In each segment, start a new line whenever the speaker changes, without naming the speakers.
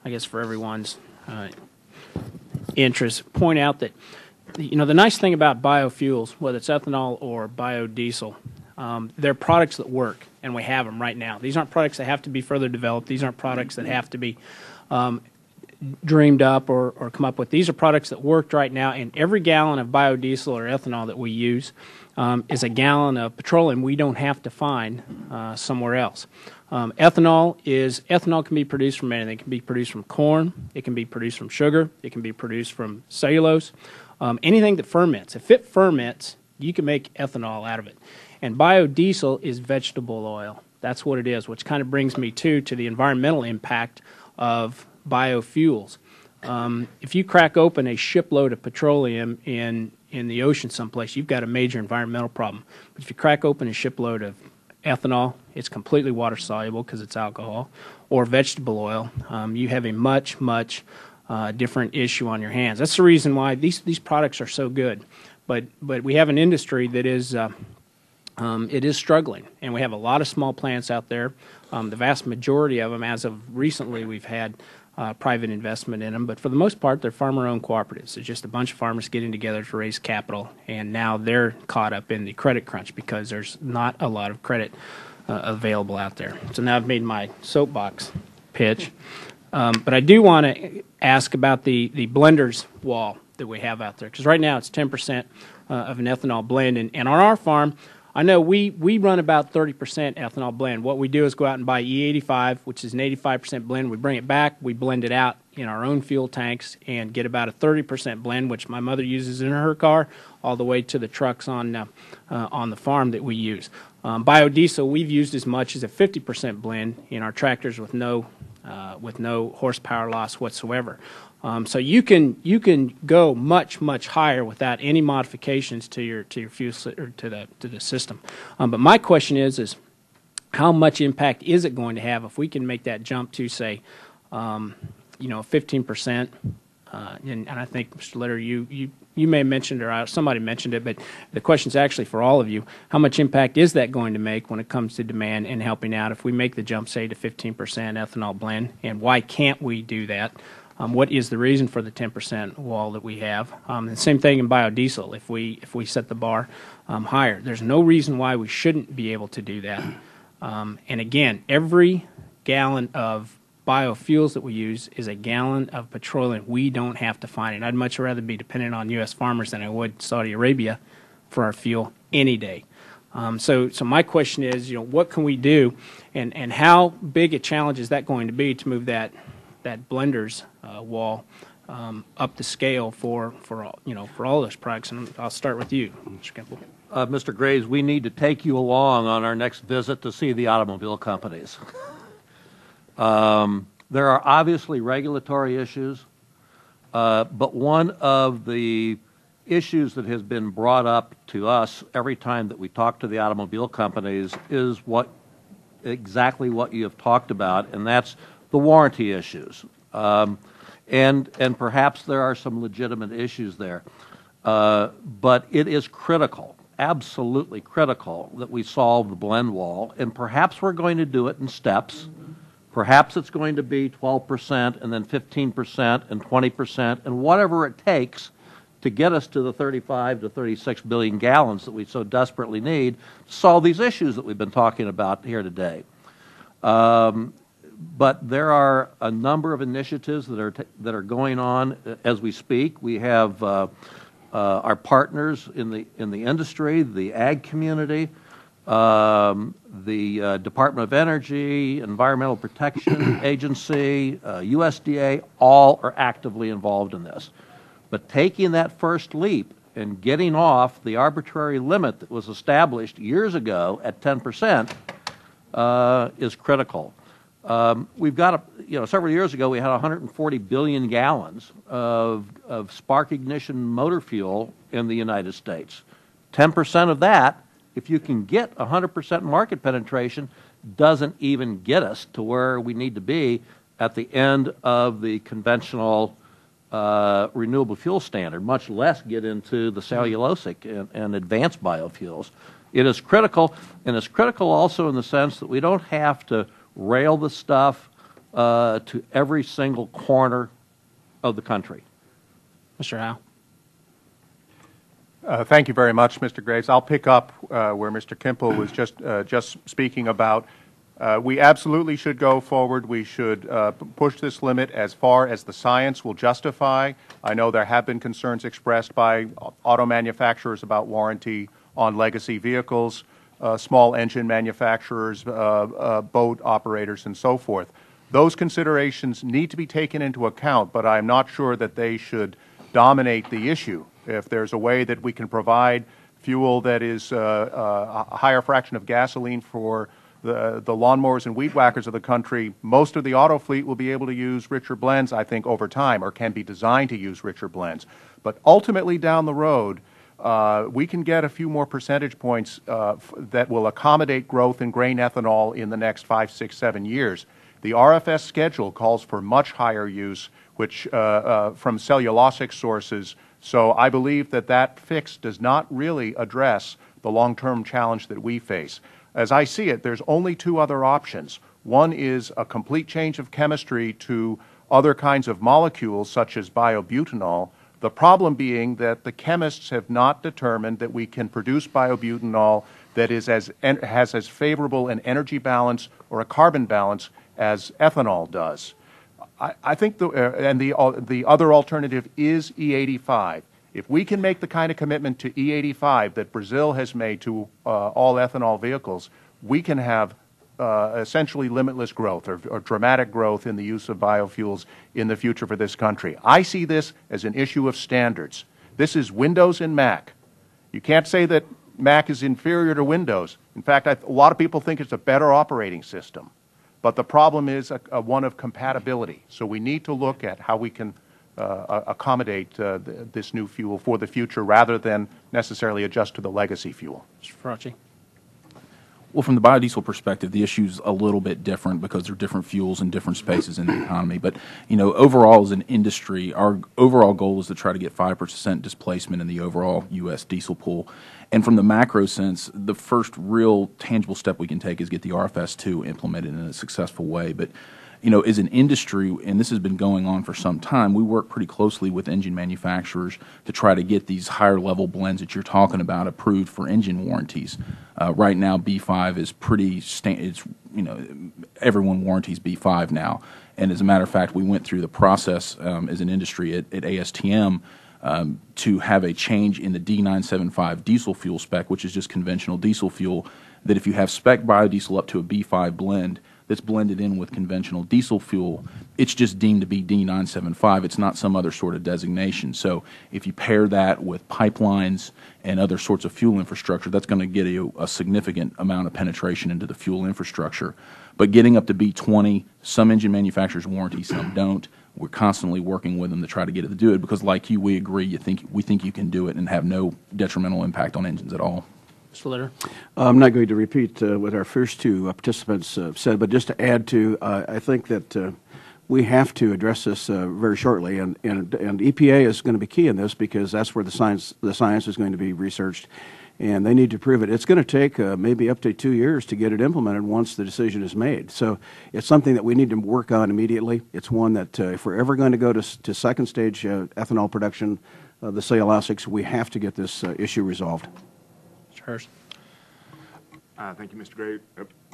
I guess for everyone's interest, point out that, you know, the nice thing about biofuels, whether it's ethanol or biodiesel, they're products that work, and we have them right now. These aren't products that have to be further developed. These aren't products that have to be dreamed up or come up with. These are products that worked right now, and every gallon of biodiesel or ethanol that we use is a gallon of petroleum we don't have to find somewhere else. Ethanol can be produced from anything. It can be produced from corn. It can be produced from sugar. It can be produced from cellulose. Anything that ferments. If it ferments, you can make ethanol out of it. And biodiesel is vegetable oil. That's what it is, which kind of brings me to the environmental impact of biofuels. If you crack open a shipload of petroleum in the ocean someplace, you've got a major environmental problem. But if you crack open a shipload of ethanol, it's completely water soluble because it's alcohol, or vegetable oil, you have a much different issue on your hands. That's the reason why these products are so good. But we have an industry that is it is struggling, and we have a lot of small plants out there. The vast majority of them, as of recently, we've had private investment in them, but for the most part, they're farmer-owned cooperatives. It's just a bunch of farmers getting together to raise capital, and now they're caught up in the credit crunch because there's not a lot of credit available out there. So now I've made my soapbox pitch, but I do want to ask about the blenders wall that we have out there, because right now it's 10% of an ethanol blend, and on our farm, I know we run about 30% ethanol blend. What we do is go out and buy E85, which is an 85% blend. We bring it back, we blend it out in our own fuel tanks and get about a 30% blend, which my mother uses in her car, all the way to the trucks on the farm that we use. Biodiesel, we've used as much as a 50% blend in our tractors with no horsepower loss whatsoever. So you can go much higher without any modifications to your fuel or to the system. But my question is how much impact is it going to have if we can make that jump to, say, 15%? And I think, Mr. Litter, you may have mentioned, or somebody mentioned it, but the question is actually for all of you: how much impact is that going to make when it comes to demand and helping out if we make the jump, say, to 15% ethanol blend? And why can't we do that? What is the reason for the 10% wall that we have? The same thing in biodiesel. If we set the bar higher, there's no reason why we shouldn't be able to do that. And again, every gallon of biofuels that we use is a gallon of petroleum we don't have to find. And I'd much rather be dependent on U.S. farmers than I would Saudi Arabia for our fuel any day. So my question is, what can we do, and how big a challenge is that going to be to move that blender's wall up the scale for all those products? And I'll start with you, Mr. Kimball.
Mr. Graves, we need to take you along on our next visit to see the automobile companies. There are obviously regulatory issues, but one of the issues that has been brought up to us every time that we talk to the automobile companies is exactly what you have talked about, and that's the warranty issues. And perhaps there are some legitimate issues there. But it is critical, absolutely critical, that we solve the blend wall, and perhaps we're going to do it in steps. Perhaps it's going to be 12% and then 15% and 20% and whatever it takes to get us to the 35 to 36 billion gallons that we so desperately need to solve these issues that we've been talking about here today. But there are a number of initiatives that are going on as we speak. We have our partners in the industry, the ag community, the Department of Energy, Environmental Protection Agency, USDA, all are actively involved in this. But taking that first leap and getting off the arbitrary limit that was established years ago at 10% is critical. We've got several years ago we had 140 billion gallons of spark ignition motor fuel in the United States. 10% of that, if you can get 100% market penetration, doesn't even get us to where we need to be at the end of the conventional renewable fuel standard, much less get into the cellulosic and advanced biofuels. It is critical, and it's critical also in the sense that we don't have to rail the stuff to every single corner of the country.
Mr. Howe.
Thank you very much, Mr. Graves. I'll pick up where Mr. Kimple was just speaking about. We absolutely should go forward. We should push this limit as far as the science will justify. I know there have been concerns expressed by auto manufacturers about warranty on legacy vehicles, small engine manufacturers, boat operators, and so forth. Those considerations need to be taken into account, but I'm not sure that they should dominate the issue. If there's a way that we can provide fuel that is a higher fraction of gasoline for the lawnmowers and weed whackers of the country, most of the auto fleet will be able to use richer blends, I think, over time, or can be designed to use richer blends. But ultimately down the road, we can get a few more percentage points that will accommodate growth in grain ethanol in the next 5, 6, 7 years. The RFS schedule calls for much higher use, which from cellulosic sources. So I believe that that fix does not really address the long-term challenge that we face. As I see it, there's only two other options. One is a complete change of chemistry to other kinds of molecules, such as biobutanol. The problem being that the chemists have not determined that we can produce biobutanol that is has as favorable an energy balance or a carbon balance as ethanol does. I think the other alternative is E85. If we can make the kind of commitment to E85 that Brazil has made to all ethanol vehicles, we can have essentially limitless growth or dramatic growth in the use of biofuels in the future for this country. I see this as an issue of standards. This is Windows and Mac. You can't say that Mac is inferior to Windows. In fact, a lot of people think it's a better operating system. But the problem is one of compatibility. So we need to look at how we can accommodate this new fuel for the future rather than necessarily adjust to the legacy fuel.
Mr. Faraci.
Well, from the biodiesel perspective, the issue is a little bit different because there are different fuels in different spaces in the economy. But, you know, overall as an industry, our overall goal is to try to get 5% displacement in the overall U.S. diesel pool. And from the macro sense, the first real tangible step we can take is get the RFS2 implemented in a successful way. But, you know, as an industry, and this has been going on for some time, we work pretty closely with engine manufacturers to try to get these higher level blends that you're talking about approved for engine warranties. Right now, B5 is pretty it's, you know, everyone warranties B5 now. And as a matter of fact, we went through the process as an industry at ASTM to have a change in the D975 diesel fuel spec, which is just conventional diesel fuel, that if you have spec biodiesel up to a B5 blend that's blended in with conventional diesel fuel, it's just deemed to be D975. It's not some other sort of designation. So if you pair that with pipelines and other sorts of fuel infrastructure, that's going to get you a significant amount of penetration into the fuel infrastructure. But getting up to B20, some engine manufacturers warranty, some don't. We're constantly working with them to try to get it to do it because, like you, we agree. We think you can do it and have no detrimental impact on engines at all.
Mr. Litter.
I'm not going to repeat what our first two participants said, but just to add to, I think that we have to address this very shortly, and EPA is going to be key in this because that's where the science is going to be researched, and they need to prove it. It's going to take maybe up to 2 years to get it implemented once the decision is made. So it's something that we need to work on immediately. It's one that if we're ever going to go to second stage ethanol production, the cellulosics, we have to get this issue resolved.
Hurst.
Thank you, Mr. Graves.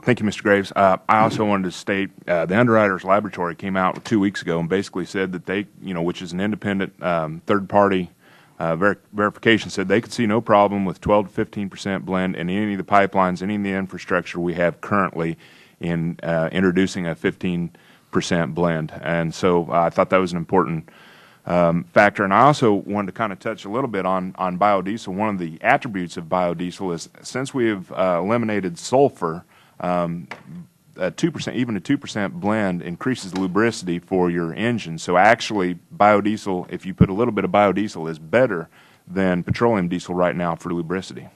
Thank you, Mr. Graves. I also wanted to state the Underwriters Laboratory came out 2 weeks ago and basically said that they, which is an independent third-party verification, said they could see no problem with 12 to 15% blend in any of the pipelines, any of the infrastructure we have currently in introducing a 15% blend. And so I thought that was an important factor. And I also wanted to kind of touch a little bit on biodiesel. One of the attributes of biodiesel is since we have eliminated sulfur, 2%, even a 2% blend increases the lubricity for your engine. So actually, biodiesel, if you put a little bit of biodiesel, is better than petroleum diesel right now for lubricity.